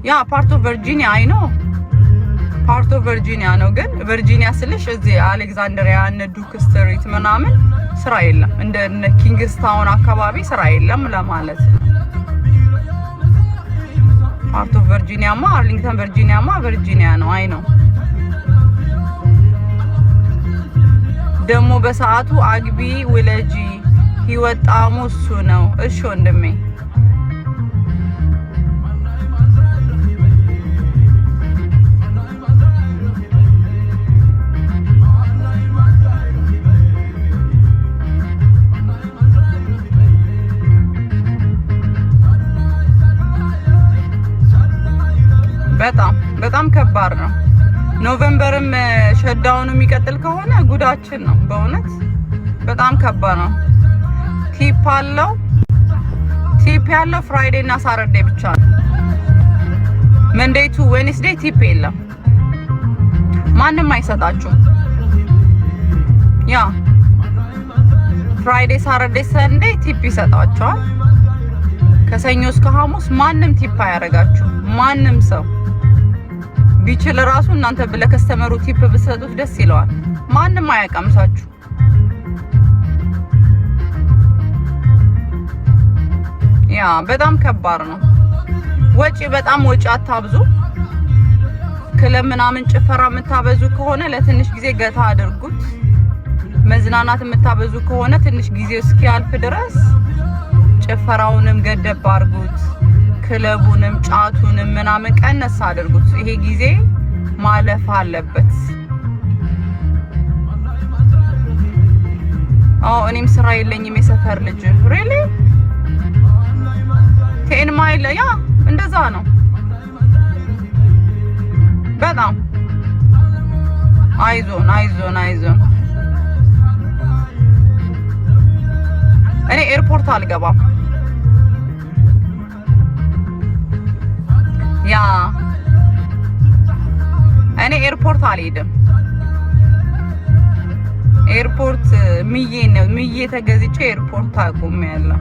ያ ፓርት ኦፍ ቨርጂኒያ አይ ኖ ፓርት ኦፍ ቨርጂኒያ ነው። ግን ቨርጂኒያ ስልሽ እዚህ አሌክዛንድሪያ እነ ዱክ ስትሪት ምናምን ስራ የለም። እንደ ኪንግስታውን አካባቢ ስራ የለም ለማለት ነው። ፓርት ኦፍ ቨርጂኒያማ አርሊንግተን ቨርጂኒያማ ቨርጂኒያ ነው። አይ ነው ደግሞ በሰዓቱ አግቢ ውለጂ ህይወት ጣዕሙ እሱ ነው። እሺ ወንድሜ በጣም ከባድ ነው። ኖቬምበርም ሸዳውን የሚቀጥል ከሆነ ጉዳችን ነው በእውነት በጣም ከባድ ነው። ቲፕ ያለው ፍራይዴ እና ሳተርዴ ብቻ ነው። መንዴይ ቱ ዌድነስዴይ ቲፕ የለም። ማንም አይሰጣችሁም። ያ ፍራይዴ ሳተርዴ ሰንዴ ቲፕ ይሰጣቸዋል። ከሰኞ እስከ ሐሙስ ማንም ቲፕ አያረጋችሁ። ማንም ሰው ቢችል ራሱ እናንተ ለከስተመሩ ቲፕ ብትሰጡት ደስ ይለዋል። ማንም አያቀምሳችሁ። ያ በጣም ከባድ ነው። በጣም ወጪ አታብዙ። ክለብ ምናምን ጭፈራ የምታበዙ ከሆነ ለትንሽ ጊዜ ገታ አድርጉት። መዝናናት የምታበዙ ከሆነ ትንሽ ጊዜው እስኪያልፍ ድረስ ጭፈራውንም ገደብ አድርጉት። ክለቡንም ጫቱንም ምናምን ቀነስ አድርጉት። ይሄ ጊዜ ማለፍ አለበት። እኔም ስራ የለኝም የሰፈር ልጅ ሪሊ 10 ማይል ያ እንደዛ ነው። በጣም አይዞን እኔ ኤርፖርት አልገባም። ያ እኔ ኤርፖርት አልሄድም። ኤርፖርት ምዬ ተገዝቼ ኤርፖርት አቁሜያለሁ።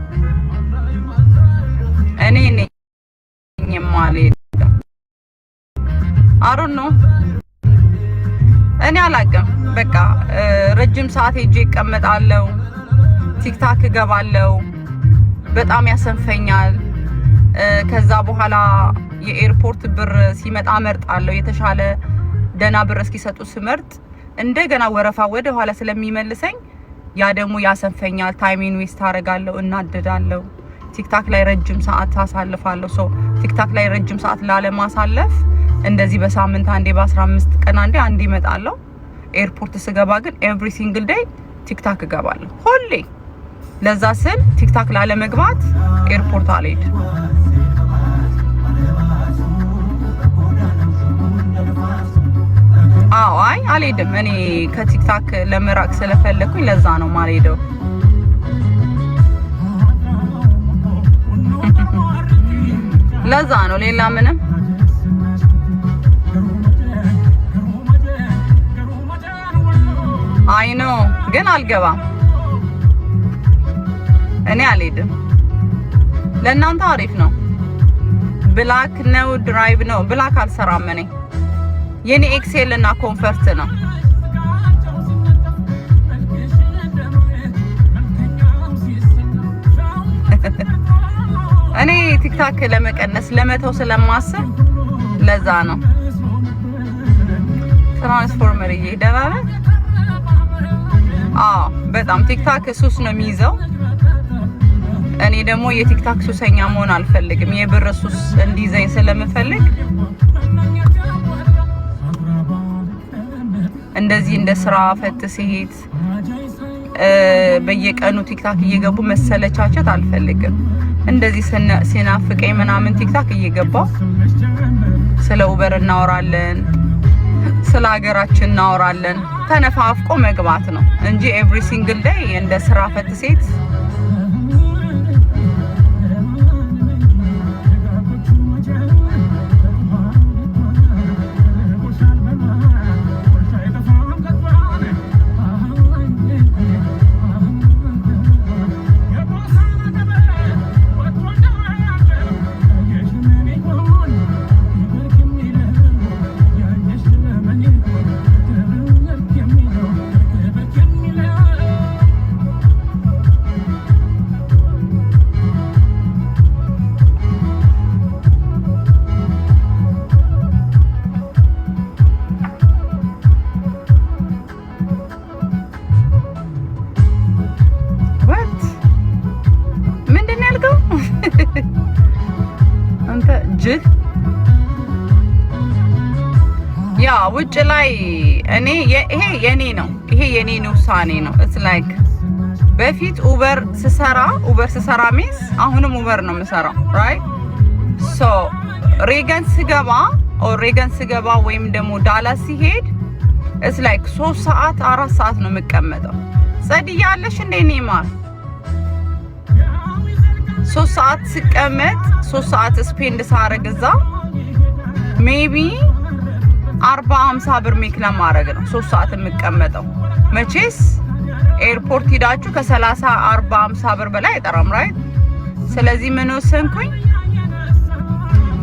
እኔ ነኝ የማልሄደው። አሩን ነው እኔ አላውቅም። በቃ ረጅም ሰዓት ሄጄ እቀመጣለሁ። ቲክታክ እገባለሁ። በጣም ያሰንፈኛል። ከዛ በኋላ የኤርፖርት ብር ሲመጣ መርጣለሁ። የተሻለ ደና ብር እስኪሰጡ ስመርጥ እንደገና ወረፋ ወደ ኋላ ስለሚመልሰኝ ያ ደግሞ ያሰንፈኛል። ታይሚን ዌስት አደርጋለሁ፣ እናደዳለሁ። ቲክታክ ላይ ረጅም ሰዓት አሳልፋለሁ። ቲክታክ ላይ ረጅም ሰዓት ላለማሳለፍ እንደዚህ በሳምንት አንዴ በ15 ቀን አንዴ እመጣለሁ። ኤርፖርት ስገባ ግን ኤቭሪ ሲንግል ዴይ ቲክታክ እገባለሁ ሁሌ። ለዛ ስል ቲክታክ ላለመግባት ኤርፖርት አልሄድም። አይ አልሄድም። እኔ ከቲክታክ ለመራቅ ስለፈለኩኝ ለዛ ነው ማልሄደው። ለዛ ነው ሌላ ምንም። አይ ኖ ግን አልገባም። እኔ አልሄድም። ለእናንተ አሪፍ ነው። ብላክ ነው ድራይቭ ነው። ብላክ አልሰራም እኔ። የኔ ኤክሴል እና ኮንፈርት ነው። እኔ ቲክታክ ለመቀነስ ለመተው ስለማስብ ለዛ ነው። ትራንስፎርመር እየደራረ በጣም ቲክታክ ሱስ ነው የሚይዘው። እኔ ደግሞ የቲክታክ ሱሰኛ መሆን አልፈልግም። የብር ሱስ እንዲይዘኝ ስለምፈልግ እንደዚህ እንደ ስራ ፈት ሲሄድ በየቀኑ ቲክታክ እየገቡ መሰለቻቸት አልፈልግም። እንደዚህ ሲናፍቀኝ ምናምን ቲክታክ እየገባው ስለ ኡበር እናወራለን፣ ስለ ሀገራችን እናወራለን። ተነፋፍቆ መግባት ነው እንጂ ኤቭሪ ሲንግል ዴይ እንደ ስራ ፈት ሴት ጅል ያ ውጭ ላይ እኔ ይሄ የኔ ውሳኔ ነው። ኢትስ ላይክ በፊት ኡበር ስሰራ ሚስ አሁንም ኡበር ነው የምሰራው ራይት ሶ ሬገን ስገባ ወይም ደግሞ ዳላስ ሲሄድ ኢትስ ላይክ 3 ሰዓት 4 ሰዓት ነው የምቀመጠው። ጸድያለሽ እንዴ ኔማር 3 ሰዓት ስቀመጥ 3 ሰዓት ስፔንድ ሳረግ እዛ ሜቢ 40-50 ብር ሜክ ለማድረግ ነው 3 ሰዓት የምቀመጠው። መቼስ ኤርፖርት ሄዳችሁ ከ30-40-50 ብር በላይ አይጠራም ራይት። ስለዚህ ምን ወሰንኩኝ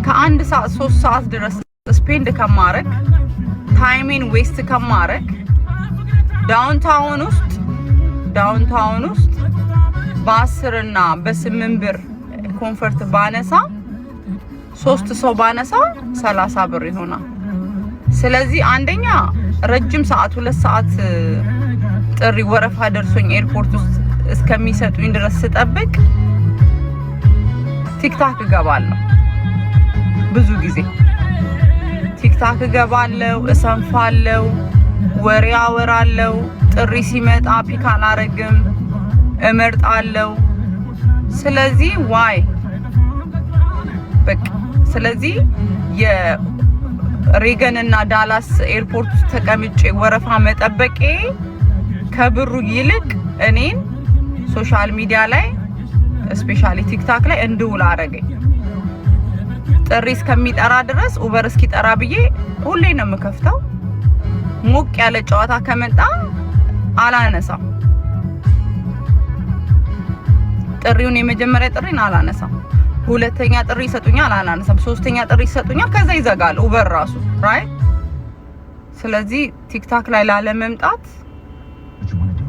ከ1 ሰዓት 3 ሰዓት ድረስ ስፔንድ ከማረግ ታይሜን ዌስት ከማረግ ዳውንታውን ውስጥ በ10 እና በ8 ብር ኮንፈርት ባነሳ 3 ሰው ባነሳ 30 ብር ይሆናል። ስለዚህ አንደኛ ረጅም ሰዓት 2 ሰዓት ጥሪ ወረፋ ደርሶኝ ኤርፖርት ውስጥ እስከሚሰጡኝ ድረስ ስጠብቅ ቲክታክ እገባለሁ። ብዙ ጊዜ ቲክታክ እገባለሁ፣ እሰንፋለሁ፣ ወሬ አወራለሁ። ጥሪ ሲመጣ ፒክ አላረግም፣ እመርጣለሁ። ስለዚህ በቃ ስለዚህ የሬገን እና ዳላስ ኤርፖርት ውስጥ ተቀምጬ ወረፋ መጠበቄ ከብሩ ይልቅ እኔን ሶሻል ሚዲያ ላይ ስፔሻሊ ቲክታክ ላይ እንድውል አረገኝ። ጥሪ እስከሚጠራ ድረስ ኡበር እስኪጠራ ብዬ ሁሌ ነው የምከፍተው። ሞቅ ያለ ጨዋታ ከመጣ አላነሳም። ጥሪውን የመጀመሪያ ጥሪን አላነሳም። ሁለተኛ ጥሪ ይሰጡኛል አላነሳም። ሶስተኛ ጥሪ ይሰጡኛል ከዛ ይዘጋል ኡበር ራሱ ራይት። ስለዚህ ቲክታክ ላይ ላለመምጣት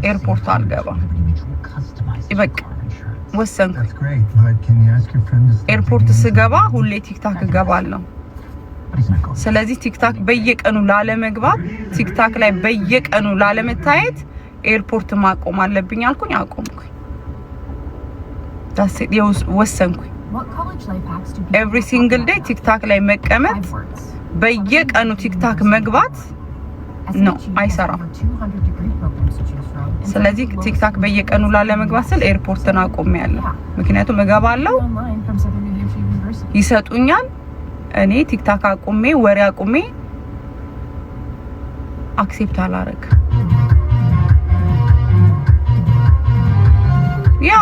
ኤርፖርት አልገባም። ይበቃ ወሰንኩ። ኤርፖርት ስገባ ሁሌ ቲክታክ እገባለሁ። ስለዚህ ቲክታክ በየቀኑ ላለመግባት፣ ቲክታክ ላይ በየቀኑ ላለመታየት ኤርፖርት ማቆም አለብኝ አልኩኝ። አቆምኩኝ። ወሰንኩኝ። ኤቭሪ ሲንግል ዴይ ቲክታክ ላይ መቀመጥ፣ በየቀኑ ቲክታክ መግባት ነው አይሰራም። ስለዚህ ቲክታክ በየቀኑ ላለመግባት ስል ኤርፖርትን አቆሚያለሁ። ምክንያቱም እገባለሁ፣ ይሰጡኛል። እኔ ቲክታክ አቁሜ ወሬ አቁሜ አክሴፕት አላረግ ያ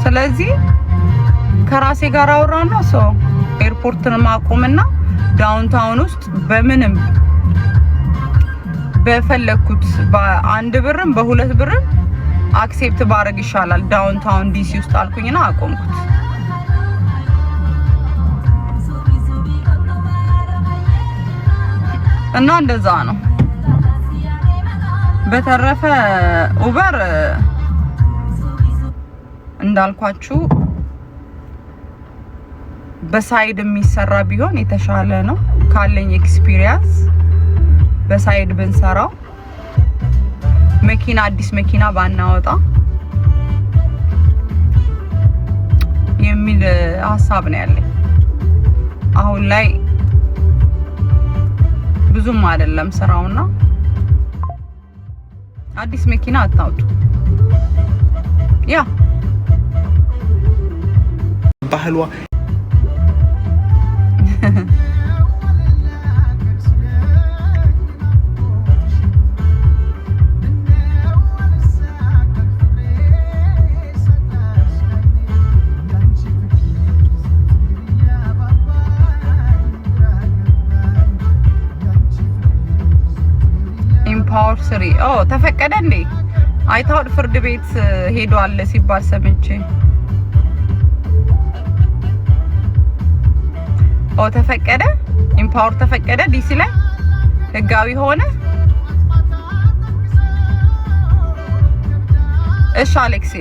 ስለዚህ ከራሴ ጋር አወራና ኤርፖርትን ማቆምና ዳውንታውን ውስጥ በምንም በፈለኩት በ1 ብርም በ2 ብርም አክሴፕት ባረግ ይሻላል ዳውንታውን ዲሲ ውስጥ አልኩኝና አቆምኩት። እና እንደዛ ነው። በተረፈ ኡበር እንዳልኳችሁ በሳይድ የሚሰራ ቢሆን የተሻለ ነው። ካለኝ ኤክስፒሪየንስ በሳይድ ብንሰራው መኪና አዲስ መኪና ባናወጣ የሚል ሀሳብ ነው ያለኝ። አሁን ላይ ብዙም አይደለም ስራውና አዲስ መኪና አታውጡ። ያ ባህሏ ኢምፓወር ስሪ ተፈቀደ እንዴ? አይታውድ ፍርድ ቤት ሄዷል ሲባል ሰምቼ። ተፈቀደ፣ ኢምፓወር ተፈቀደ፣ ዲሲ ላይ ህጋዊ ሆነ። እሺ አሌክሲ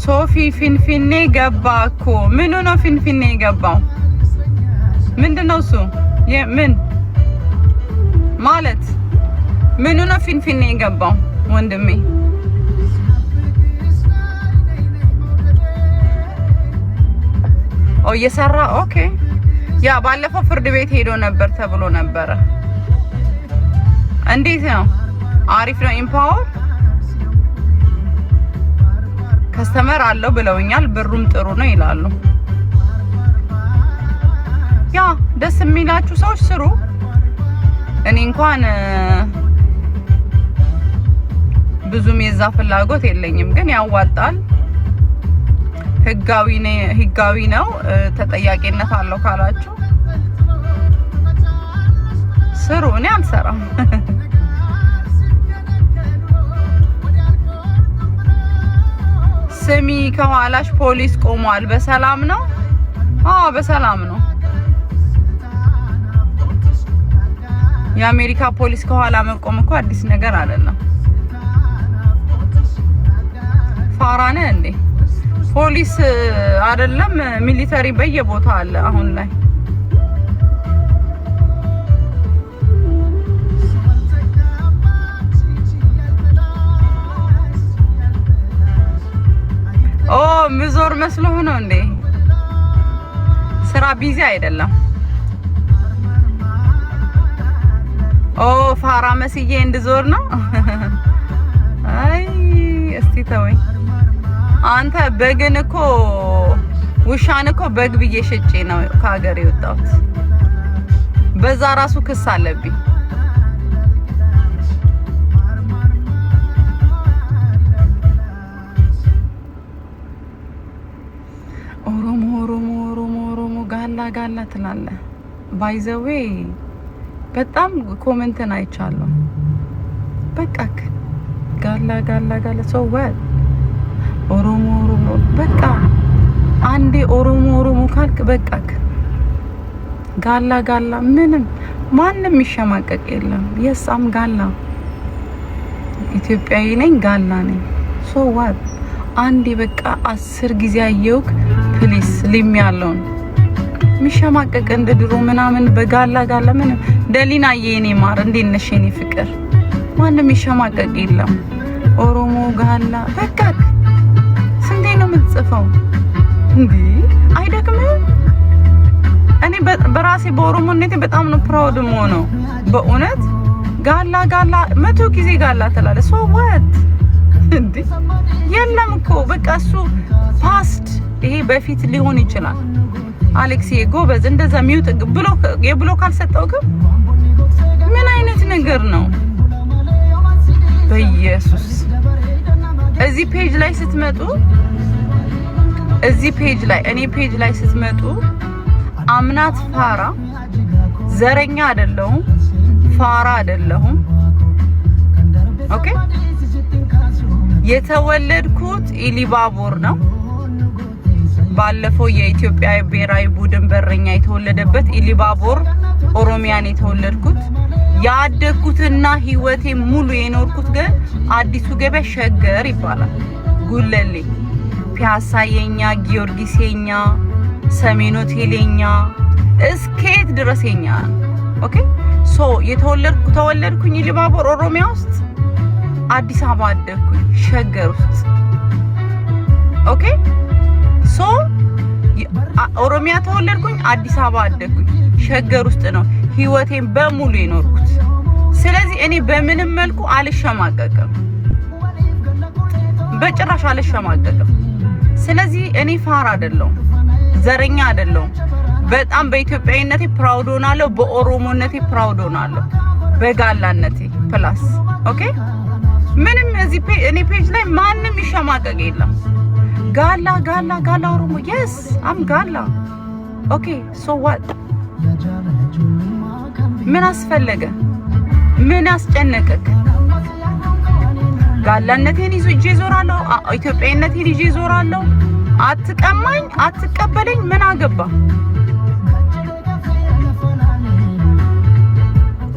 ሶፊ ፊንፊኔ ገባ እኮ። ምኑ ነው ፊንፊኔ የገባው? ምንድነው እሱ? ምን ማለት ምኑ ነው ፊንፊኔ የገባው ወንድሜ? እየሰራ ኦኬ። ያ ባለፈው ፍርድ ቤት ሄዶ ነበር ተብሎ ነበረ። እንዴት ነው? አሪፍ ነው። ኢምፓወር ከስተመር አለው ብለውኛል። ብሩም ጥሩ ነው ይላሉ። ያ ደስ የሚላችሁ ሰዎች ስሩ። እኔ እንኳን ብዙም የዛ ፍላጎት የለኝም፣ ግን ያዋጣል። ህጋዊ ነው። ተጠያቂነት አለው ካላችሁ ስሩ። እኔ አልሰራም። ስሚ ከኋላሽ ፖሊስ ቆሟል። በሰላም ነው? አዎ በሰላም ነው። የአሜሪካ ፖሊስ ከኋላ መቆም እኮ አዲስ ነገር አይደለም። ፋራነ እንዴ? ፖሊስ አይደለም ሚሊተሪ በየቦታው አለ አሁን ላይ። ኦ ምዞር መስሎህ ነው እንዴ? ስራ ቢዚ አይደለም። ኦ ፋራ መስዬ እንድዞር ነው? አይ እስቲ ተወኝ። አንተ በግን እኮ ውሻን እኮ በግ ብዬ ሸጬ ነው ከሀገር የወጣሁት። በዛ ራሱ ክስ አለብኝ። ኦሮሞ ጋላ ትላለህ። ባይ ዘ ዌይ በጣም ኮሜንትን አይቻለሁ። በቃክ ጋላ ሰው ወጥ ኦሮሞ በቃ አንዴ ኦሮሞ ካልክ በቃክ። ጋላ ምንም ማንም ይሸማቀቅ የለም። የሳም ጋላ ኢትዮጵያዊ ነኝ፣ ጋላ ነኝ። ሶ ዋት አንዴ በቃ 10 ጊዜ አየውክ ፕሊስ ሊም ያለውን ሚሸማቀቅ እንደ ድሮ ምናምን በጋላ ምንም። ደሊና የኔ ማር እንዴት ነሽ የኔ ፍቅር? ማንም ይሸማቀቅ የለም። ኦሮሞ ጋላ በቃክ። ስንቴ ነው የምትጽፈው እንዴ? አይደክምም? እኔ በራሴ በኦሮሞነቴ በጣም ነው ፕራውድ የምሆነው በእውነት። ጋላ 100 ጊዜ ጋላ ትላለህ። ሶ ዋት እንዴ? የለም እኮ በቃ እሱ ፓስት። ይሄ በፊት ሊሆን ይችላል። አሌክስ ጎበዝ እንደዛ ሚውት ብሎ ካልሰጠው ግን ምን አይነት ነገር ነው? በኢየሱስ እዚህ ፔጅ ላይ ስትመጡ እኔ ፔጅ ላይ ስትመጡ አምናት ፋራ ዘረኛ አይደለሁም፣ ፋራ አይደለሁም። ኦኬ የተወለድኩት ኢሊባቦር ነው። ባለፈው የኢትዮጵያ ብሔራዊ ቡድን በረኛ የተወለደበት ኢሊባቦር ኦሮሚያን የተወለድኩት። ያደግኩትና ህይወቴ ሙሉ የኖርኩት ግን አዲሱ ገበያ ሸገር ይባላል። ጉለሌ፣ ፒያሳ የኛ፣ ጊዮርጊስ የኛ፣ ሰሜን ሆቴል የኛ፣ እስከየት ድረስ የኛ። ኦኬ ሶ ተወለድኩኝ ኢሊባቦር ኦሮሚያ ውስጥ። አዲስ አበባ አደግኩኝ ሸገር ውስጥ። ኦኬ ሶ ኦሮሚያ ተወለድኩኝ፣ አዲስ አበባ አደግኩኝ፣ ሸገር ውስጥ ነው ህይወቴን በሙሉ የኖርኩት። ስለዚህ እኔ በምንም መልኩ አልሸማቀቅም፣ በጭራሽ አልሸማቀቅም። ስለዚህ እኔ ፋራ አይደለሁም፣ ዘረኛ አይደለሁም። በጣም በኢትዮጵያዊነቴ ፕራውድ ሆናለሁ፣ በኦሮሞነቴ ፕራውድ ሆናለሁ፣ በጋላነቴ ፕላስ። ኦኬ ምንም እዚህ እኔ ፔጅ ላይ ማንም ይሸማቀቅ የለም። ጋላ ኦሮሞ yes I'm ጋላ። ኦኬ ሶ ዋት ምን አስፈለገ? ምን አስጨነቀክ? ጋላነቴን ይዤ ዞራለሁ፣ ኢትዮጵያዊነቴን ይዤ ዞራለሁ። አትቀማኝ፣ አትቀበለኝ፣ ምን አገባ?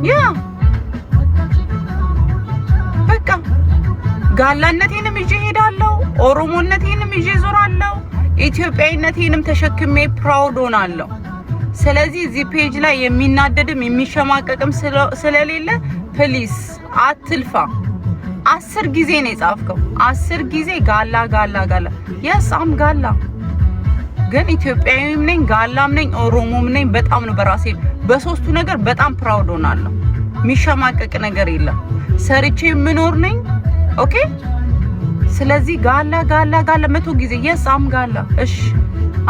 ያ በቃ ጋላነቴንም ይዤ ሄዳለሁ፣ ኦሮሞነቴንም ይዤ ዞራለሁ፣ ኢትዮጵያዊነቴንም ተሸክሜ ፕራውድ ሆናለሁ። ስለዚህ እዚህ ፔጅ ላይ የሚናደድም የሚሸማቀቅም ስለሌለ ፕሊስ አትልፋ። 10 ጊዜ ነው የጻፍከው፣ 10 ጊዜ ጋላ ጋላ ጋላ። የስ አም ጋላ፣ ግን ኢትዮጵያዊም ነኝ ጋላም ነኝ ኦሮሞም ነኝ። በጣም ነው በራሴ በሶስቱ ነገር በጣም ፕራውድ ሆናለሁ። የሚሸማቀቅ ነገር የለም። ሰርቼ የምኖር ነኝ። ኦኬ። ስለዚህ ጋላ ጋላ ጋላ 100 ጊዜ የስ አም ጋላ። እሺ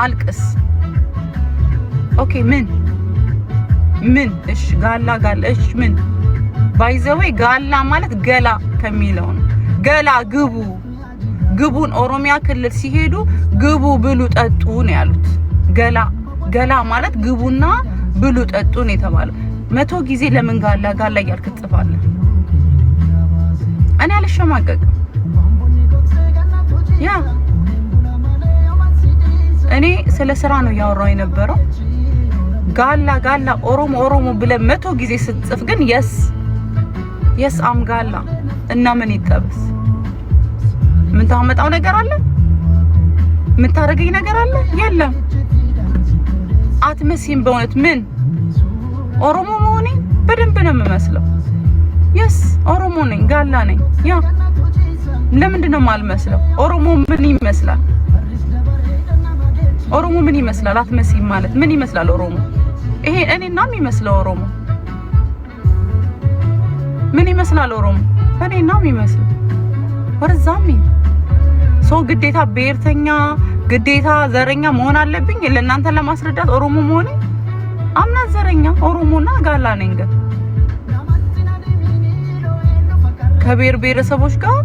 አልቅስ። ኦኬ ምን እሺ ጋላ ጋላ እሺ ምን ባይዘዌ ጋላ ማለት ገላ ከሚለው ነው። ገላ ግቡን ኦሮሚያ ክልል ሲሄዱ ግቡ ብሉ ጠጡ ነው ያሉት። ገላ ማለት ግቡና ብሉ ጠጡ ነው የተባለው። 100 ጊዜ ለምን ጋላ ጋላ እያልክ ትጽፋለህ? እኔ አልሸማቀቅም። ያ እኔ ስለ ስራ ነው ያወራው የነበረው። ጋላ ጋላ ኦሮሞ ብለህ 100 ጊዜ ስትጽፍ ግን የስ አም ጋላ እና ምን ይጠበስ? ምን ታመጣው ነገር አለ? ምን ታረገኝ ነገር አለ? የለም። አትመሲም። በእውነት ምን ኦሮሞ መሆኔ በደንብ ነው የምመስለው። የስ ኦሮሞ ነኝ፣ ጋላ ነኝ። ያ ለምንድን ነው የማልመስለው? ኦሮሞ ምን ይመስላል? ኦሮሞ ምን ይመስላል? አትመሲም ማለት ምን ይመስላል ኦሮሞ? ይሄ እኔና የሚመስለው ኦሮሞ ምን ይመስላል? ኦሮሞ እኔና የሚመስለው ወርዛሚ ሰው ግዴታ ብሔርተኛ ግዴታ ዘረኛ መሆን አለብኝ ለእናንተ ለማስረዳት ኦሮሞ መሆኔ? አምና ዘረኛ ኦሮሞና ጋላ ነኝ። ግን ከብሔር ብሔረሰቦች ጋር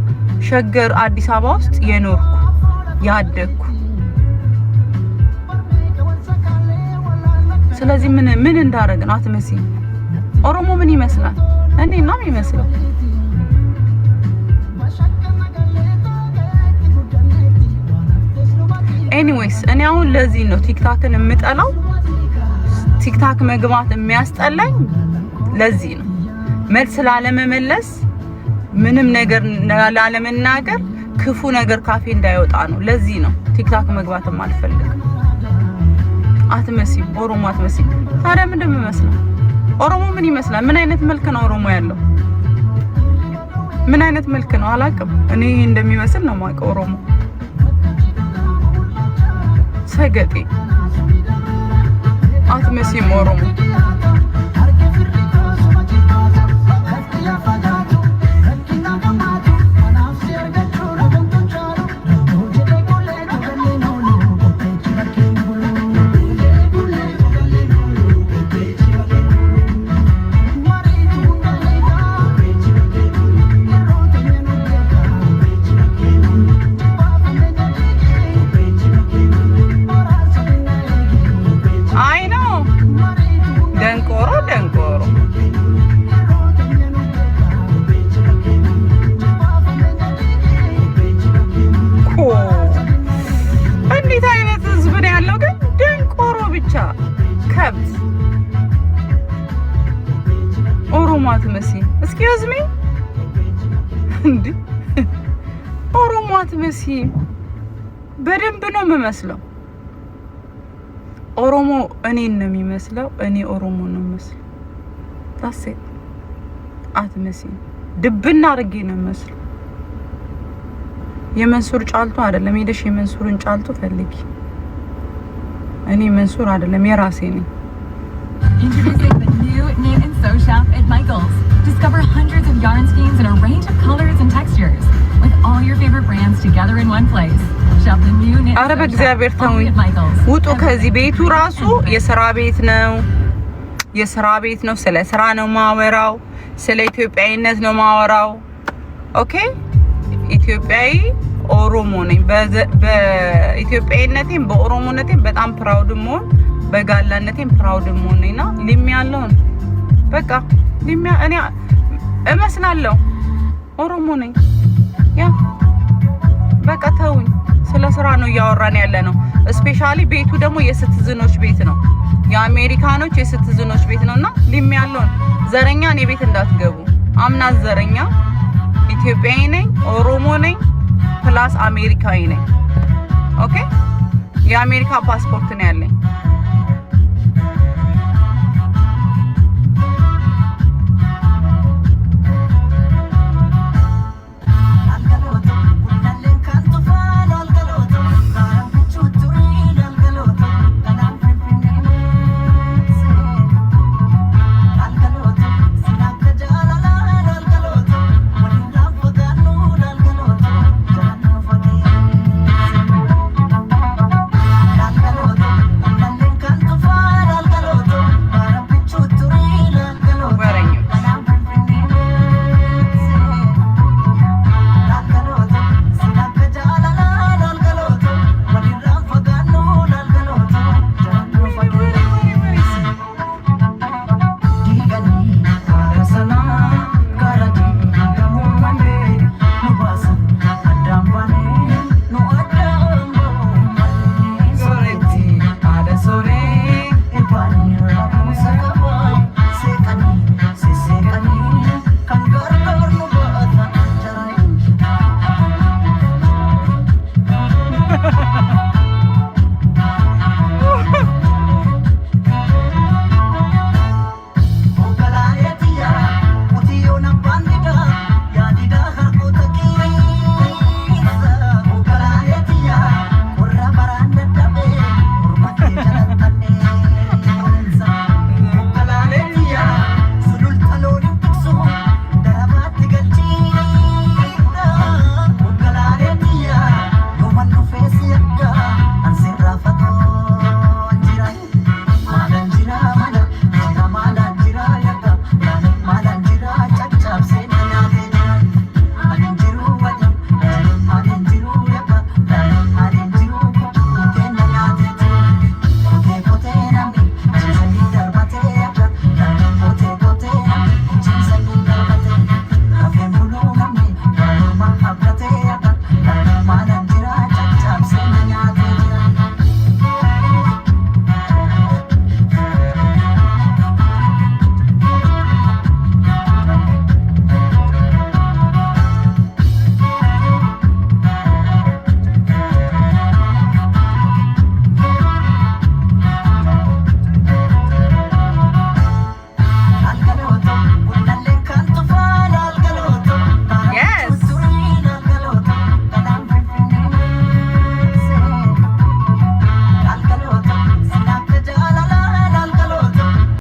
ሸገር አዲስ አበባ ውስጥ የኖርኩ ያደግኩ። ስለዚህ ምን እንዳረግን አትመሲም። ኦሮሞ ምን ይመስላል? እኔና የሚመስለው ኤኒዌይስ እኔ አሁን ለዚህ ነው ቲክታክን የምጠላው። ቲክታክ መግባት የሚያስጠላኝ ለዚህ ነው። መልስ ላለመመለስ ምንም ነገር ላለመናገር ክፉ ነገር ካፌ እንዳይወጣ ነው። ለዚህ ነው ቲክታክ መግባትም አልፈልግም። አትመሲም፣ ኦሮሞ አትመሲም። ታዲያ ምንድን ነው የምመስለው? ኦሮሞ ምን ይመስላል? ምን አይነት መልክ ነው ኦሮሞ ያለው? ምን አይነት መልክ ነው አላውቅም። እኔ እንደሚመስል ነው የማውቀው ኦሮሞ ሰገጤ። አትመሲም ኦሮሞ። ኦሮሞ አትመሲም። እስኪውዝ ሚ እንዴ ኦሮሞ አትመሲም። በደንብ ነው የምመስለው። ኦሮሞ እኔን ነው የሚመስለው፣ እኔ ኦሮሞ ነው የምመስለው። ታሴ አትመሲም። ድብና አድርጌ ነው የምመስለው። የመንሱር ጫልቱ አይደለም። ሄደሽ የመንሱርን ጫልቱ ፈልጊ። እኔ መንሱር አይደለም የራሴ ነኝ። Introducing the new Knit and Sew Shop at Michaels. Discover hundreds of yarn schemes and a range of colors and textures with all your favorite brands together in one place. Shop the new Knit and Sew Shop only at Michaels. ውጡ ከዚህ ቤቱ ራሱ የሥራ ቤት ነው። የሥራ ቤት ነው። ስለ ስራ ነው ማወራው። ስለ ኢትዮጵያዊነት ነው ማወራው። ኦኬ ኢትዮጵያዊ ኦሮሞ ነኝ። በኢትዮጵያዊነቴም በኦሮሞነቴም በጣም ፕራውድ ሞን በጋላነቴም ፕራውድ ሞን ነኝና ሊሚያለው በቃ ሊሚያ እኔ እመስላለሁ ኦሮሞ ነኝ። ያ በቃ ተውኝ። ስለ ስራ ነው እያወራን ያለ ነው። ስፔሻሊ ቤቱ ደግሞ የሲቲዝኖች ቤት ነው። የአሜሪካኖች የሲቲዝኖች ቤት ነውና ሊሚያለው ዘረኛ እኔ ቤት እንዳትገቡ። አምናት ዘረኛ ኢትዮጵያዊ ነኝ፣ ኦሮሞ ነኝ፣ ፕላስ አሜሪካዊ ነኝ። ኦኬ የአሜሪካ ፓስፖርት ነው ያለኝ።